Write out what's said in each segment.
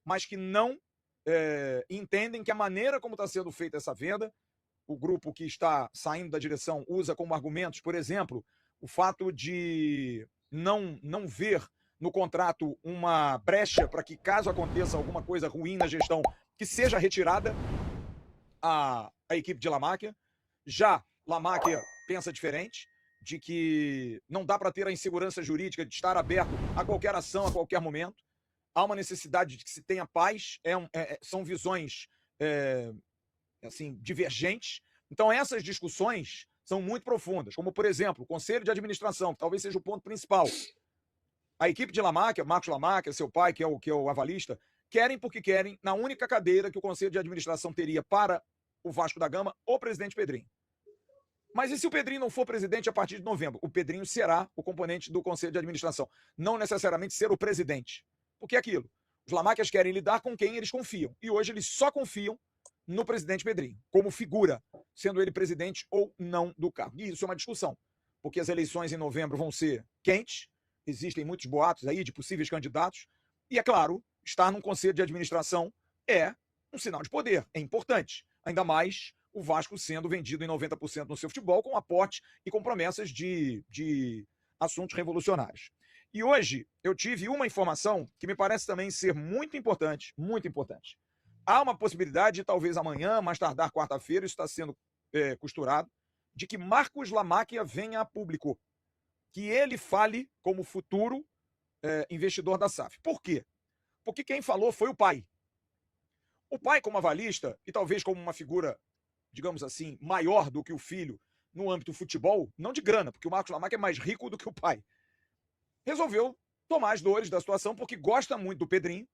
mas que não entendem que a maneira como está sendo feita essa venda, o grupo que está saindo da direção usa como argumentos, por exemplo, o fato de não ver no contrato uma brecha para que, caso aconteça alguma coisa ruim na gestão, que seja retirada a equipe de Lamáquia. Já Lamáquia pensa diferente, de que não dá para ter a insegurança jurídica de estar aberto a qualquer ação, a qualquer momento. Há uma necessidade de que se tenha paz, são visões assim, divergentes. Então essas discussões são muito profundas, como, por exemplo, o Conselho de Administração, que talvez seja o ponto principal. A equipe de Lamáquia, Marcos Lamáquia, seu pai, que é o avalista, querem porque querem, na única cadeira que o Conselho de Administração teria para o Vasco da Gama, o presidente Pedrinho. Mas e se o Pedrinho não for presidente a partir de novembro? O Pedrinho será o componente do Conselho de Administração, não necessariamente ser o presidente. Porque é aquilo. Os Lamáquias querem lidar com quem eles confiam. E hoje eles só confiam no presidente Pedrinho, como figura, sendo ele presidente ou não do cargo. E isso é uma discussão, porque as eleições em novembro vão ser quentes, existem muitos boatos aí de possíveis candidatos, e é claro, estar num conselho de administração é um sinal de poder, é importante, ainda mais o Vasco sendo vendido em 90% no seu futebol, com aporte e com promessas de assuntos revolucionários. E hoje eu tive uma informação que me parece também ser muito importante, muito importante. Há uma possibilidade de talvez amanhã, mais tardar quarta-feira, isso está sendo costurado, de que Marcos Lamáquia venha a público, que ele fale como futuro investidor da SAF. Por quê? Porque quem falou foi o pai. O pai, como avalista, e talvez como uma figura, digamos assim, maior do que o filho no âmbito do futebol, não de grana, porque o Marcos Lamáquia é mais rico do que o pai, resolveu tomar as dores da situação porque gosta muito do Pedrinho.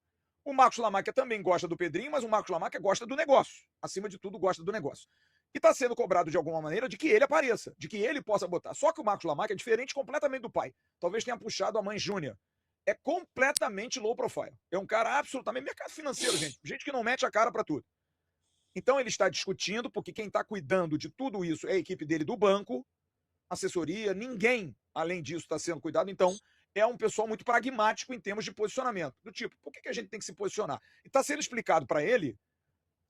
O Marcos Lamáquia também gosta do Pedrinho, mas o Marcos Lamáquia gosta do negócio. Acima de tudo, gosta do negócio. E está sendo cobrado de alguma maneira de que ele apareça, de que ele possa botar. Só que o Marcos Lamáquia é diferente completamente do pai. Talvez tenha puxado a mãe Júnior. É completamente low profile. É um cara absolutamente... mercado financeiro, gente. Gente que não mete a cara para tudo. Então ele está discutindo, porque quem está cuidando de tudo isso é a equipe dele do banco, assessoria, ninguém, além disso, está sendo cuidado. Então é um pessoal muito pragmático em termos de posicionamento. Do tipo, por que a gente tem que se posicionar? E está sendo explicado para ele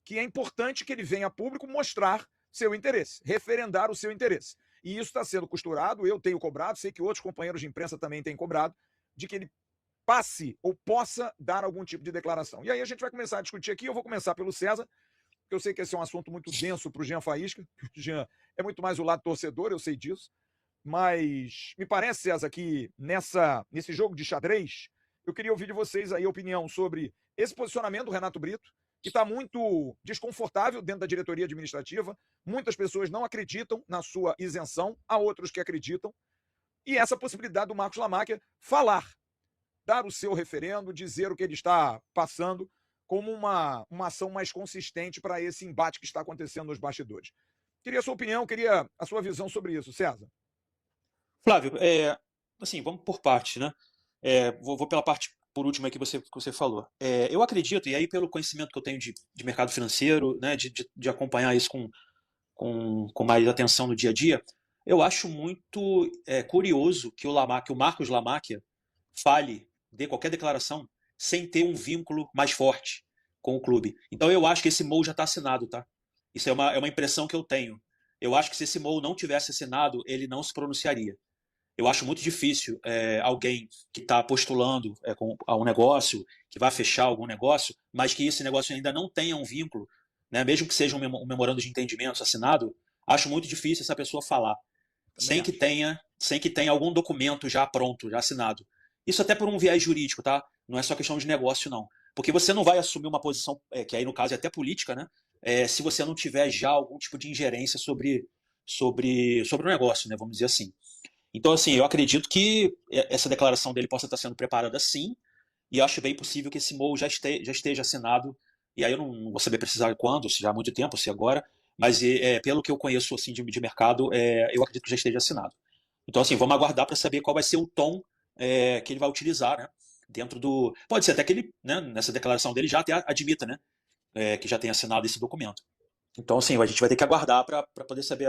que é importante que ele venha a público mostrar seu interesse, referendar o seu interesse. E isso está sendo costurado, eu tenho cobrado, sei que outros companheiros de imprensa também têm cobrado, de que ele passe ou possa dar algum tipo de declaração. E aí a gente vai começar a discutir aqui, eu vou começar pelo César, porque eu sei que esse é um assunto muito denso para o Jean Faísca, o Jean é muito mais o lado torcedor, eu sei disso, mas me parece, César, que nesse jogo de xadrez, eu queria ouvir de vocês aí a opinião sobre esse posicionamento do Renato Brito, que está muito desconfortável dentro da diretoria administrativa. Muitas pessoas não acreditam na sua isenção, há outros que acreditam. E essa possibilidade do Marcos Lamáquia falar, dar o seu referendo, dizer o que ele está passando, como uma ação mais consistente para esse embate que está acontecendo nos bastidores. Queria a sua opinião, queria a sua visão sobre isso, César. Flávio, assim, vamos por parte, né? Vou pela parte por último aí que você falou. Eu acredito, e aí pelo conhecimento que eu tenho de mercado financeiro, né, de acompanhar isso com mais atenção no dia a dia, eu acho muito curioso que o Marcos Lamáquia dê qualquer declaração sem ter um vínculo mais forte com o clube. Então eu acho que esse MOU já está assinado, tá? Isso é uma impressão que eu tenho. Eu acho que se esse MOU não tivesse assinado, ele não se pronunciaria. Eu acho muito difícil alguém que está postulando a um negócio, que vai fechar algum negócio, mas que esse negócio ainda não tenha um vínculo, né, mesmo que seja um memorando de entendimento assinado, acho muito difícil essa pessoa falar, sem que tenha algum documento já pronto, já assinado. Isso até por um viés jurídico, tá? Não é só questão de negócio, não. Porque você não vai assumir uma posição, que aí no caso é até política, né? Se você não tiver já algum tipo de ingerência sobre o negócio, né? Vamos dizer assim. Então, assim, eu acredito que essa declaração dele possa estar sendo preparada sim, e acho bem possível que esse MOU já esteja assinado, e aí eu não vou saber precisar quando, se já há muito tempo, se agora, mas pelo que eu conheço assim, de mercado, eu acredito que já esteja assinado. Então, assim, vamos aguardar para saber qual vai ser o tom que ele vai utilizar, né? Dentro do. Pode ser até que ele, né, nessa declaração dele, já até admita, né? Que já tenha assinado esse documento. Então, assim, a gente vai ter que aguardar para poder saber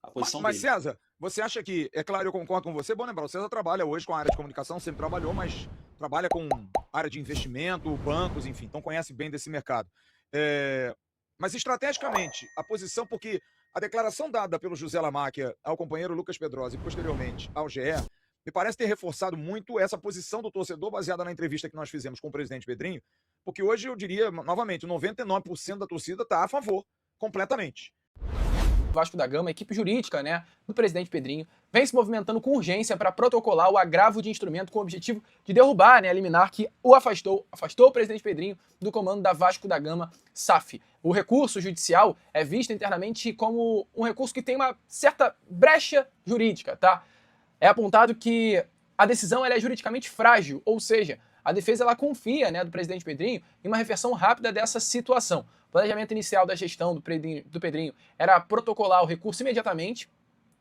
a posição Mas dele. César, você acha que, é claro, eu concordo com você, bom lembrar, o César trabalha hoje com a área de comunicação, sempre trabalhou, mas trabalha com área de investimento, bancos, enfim, então conhece bem desse mercado. É, mas estrategicamente, a posição, porque a declaração dada pelo José Lamáquia ao companheiro Lucas Pedrosa e posteriormente ao GE, me parece ter reforçado muito essa posição do torcedor baseada na entrevista que nós fizemos com o presidente Pedrinho, porque hoje eu diria, novamente, 99% da torcida está a favor, completamente. Vasco da Gama, a equipe jurídica, né, do presidente Pedrinho, vem se movimentando com urgência para protocolar o agravo de instrumento com o objetivo de derrubar, né, a liminar que o afastou o presidente Pedrinho do comando da Vasco da Gama SAF. O recurso judicial é visto internamente como um recurso que tem uma certa brecha jurídica, tá? É apontado que a decisão ela é juridicamente frágil, ou seja, a defesa ela confia, né, do presidente Pedrinho em uma reversão rápida dessa situação. O planejamento inicial da gestão do Pedrinho era protocolar o recurso imediatamente,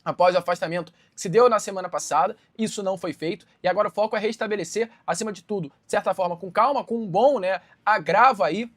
após o afastamento que se deu na semana passada. Isso não foi feito, e agora o foco é restabelecer, acima de tudo, de certa forma, com calma, com um bom, né, agravo aí,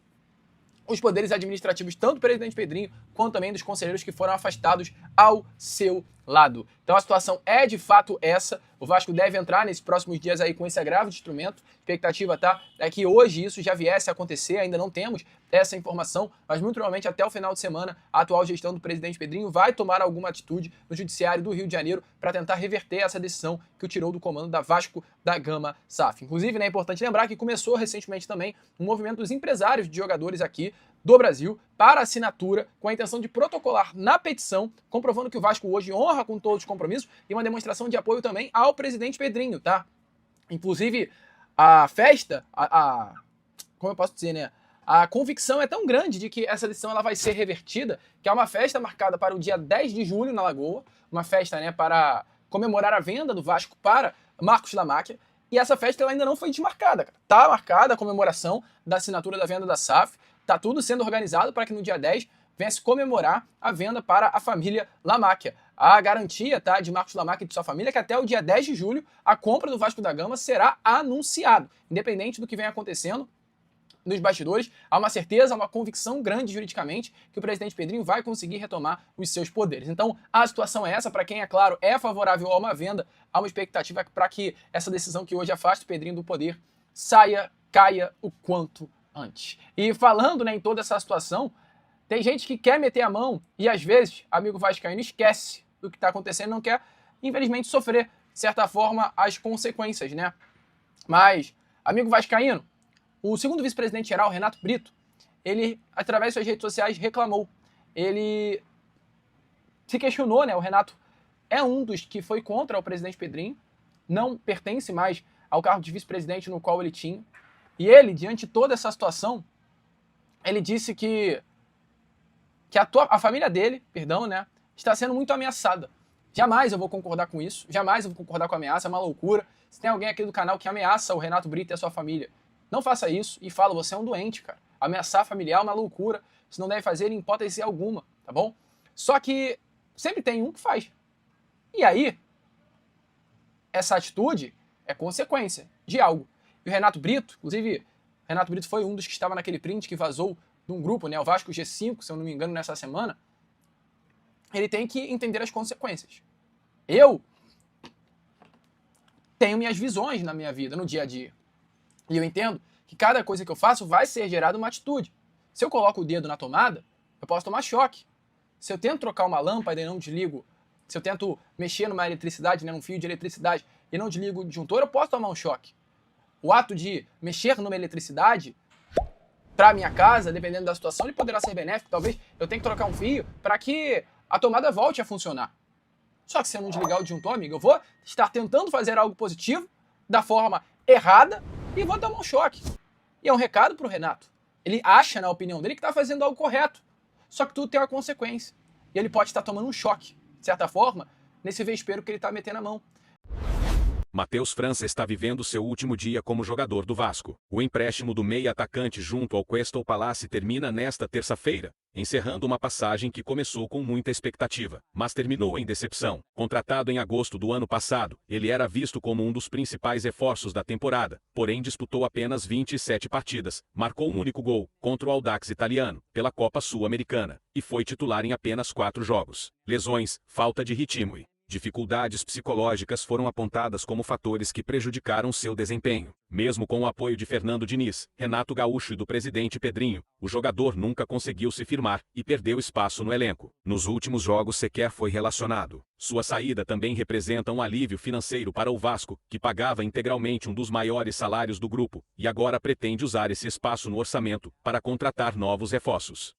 os poderes administrativos, tanto do presidente Pedrinho, quanto também dos conselheiros que foram afastados ao seu lado. Então a situação é de fato essa. O Vasco deve entrar nesses próximos dias aí com esse agravo de instrumento. A expectativa tá é que hoje isso já viesse a acontecer, ainda não temos essa informação, mas muito provavelmente até o final de semana a atual gestão do presidente Pedrinho vai tomar alguma atitude no judiciário do Rio de Janeiro para tentar reverter essa decisão que o tirou do comando da Vasco da Gama SAF. Inclusive, né, é importante lembrar que começou recentemente também um movimento dos empresários de jogadores aqui do Brasil para assinatura com a intenção de protocolar na petição, comprovando que o Vasco hoje honra com todos os compromissos e uma demonstração de apoio também ao presidente Pedrinho, tá? Inclusive, a festa, como eu posso dizer, né? A convicção é tão grande de que essa decisão ela vai ser revertida, que há uma festa marcada para o dia 10 de julho na Lagoa, uma festa, né, para comemorar a venda do Vasco para Marcos Lamáquia, e essa festa ela ainda não foi desmarcada, cara. Tá marcada a comemoração da assinatura da venda da SAF, tá tudo sendo organizado para que no dia 10 venha se comemorar a venda para a família Lamáquia. A garantia, tá, de Marcos Lamáquia e de sua família é que até o dia 10 de julho a compra do Vasco da Gama será anunciado, independente do que venha acontecendo nos bastidores. Há uma certeza, uma convicção grande juridicamente que o presidente Pedrinho vai conseguir retomar os seus poderes. Então, a situação é essa. Para quem, é claro, é favorável a uma venda, há uma expectativa para que essa decisão que hoje afasta o Pedrinho do poder caia o quanto antes. E falando, né, em toda essa situação, tem gente que quer meter a mão e às vezes, amigo vascaíno, esquece do que está acontecendo e não quer, infelizmente, sofrer, de certa forma, as consequências, né? Mas, amigo vascaíno, o segundo vice-presidente geral, Renato Brito, ele, através de suas redes sociais, reclamou. Ele se questionou, né? O Renato é um dos que foi contra o presidente Pedrinho, não pertence mais ao cargo de vice-presidente no qual ele tinha. E ele, diante de toda essa situação, ele disse que a família dele, né, está sendo muito ameaçada. Jamais eu vou concordar com isso, jamais eu vou concordar com a ameaça, é uma loucura. Se tem alguém aqui do canal que ameaça o Renato Brito e a sua família, não faça isso e fala, você é um doente, cara. Ameaçar familiar é uma loucura, você não deve fazer em hipótese alguma, tá bom? Só que sempre tem um que faz. E aí, essa atitude é consequência de algo. E o Renato Brito, inclusive, o Renato Brito foi um dos que estava naquele print que vazou de um grupo, né, o Vasco G5, se eu não me engano, nessa semana. Ele tem que entender as consequências. Eu tenho minhas visões na minha vida, no dia a dia. E eu entendo que cada coisa que eu faço vai ser gerada uma atitude. Se eu coloco o dedo na tomada, eu posso tomar choque. Se eu tento trocar uma lâmpada e não desligo, se eu tento mexer numa eletricidade, né, num fio de eletricidade, e não desligo o disjuntor, eu posso tomar um choque. O ato de mexer numa eletricidade para minha casa, dependendo da situação, ele poderá ser benéfico. Talvez eu tenha que trocar um fio para que a tomada volte a funcionar. Só que se eu não desligar o disjuntor, amigo, eu vou estar tentando fazer algo positivo da forma errada e vou tomar um choque. E é um recado pro Renato. Ele acha, na opinião dele, que está fazendo algo correto. Só que tudo tem uma consequência. E ele pode estar tomando um choque, de certa forma, nesse vespeiro que ele está metendo a mão. Matheus França está vivendo seu último dia como jogador do Vasco. O empréstimo do meia-atacante junto ao Crystal Palace termina nesta terça-feira, encerrando uma passagem que começou com muita expectativa, mas terminou em decepção. Contratado em agosto do ano passado, ele era visto como um dos principais reforços da temporada, porém disputou apenas 27 partidas, marcou um único gol, contra o Audax italiano, pela Copa Sul-Americana, e foi titular em apenas 4 jogos. Lesões, falta de ritmo e dificuldades psicológicas foram apontadas como fatores que prejudicaram seu desempenho. Mesmo com o apoio de Fernando Diniz, Renato Gaúcho e do presidente Pedrinho, o jogador nunca conseguiu se firmar e perdeu espaço no elenco. Nos últimos jogos sequer foi relacionado. Sua saída também representa um alívio financeiro para o Vasco, que pagava integralmente um dos maiores salários do grupo, e agora pretende usar esse espaço no orçamento para contratar novos reforços.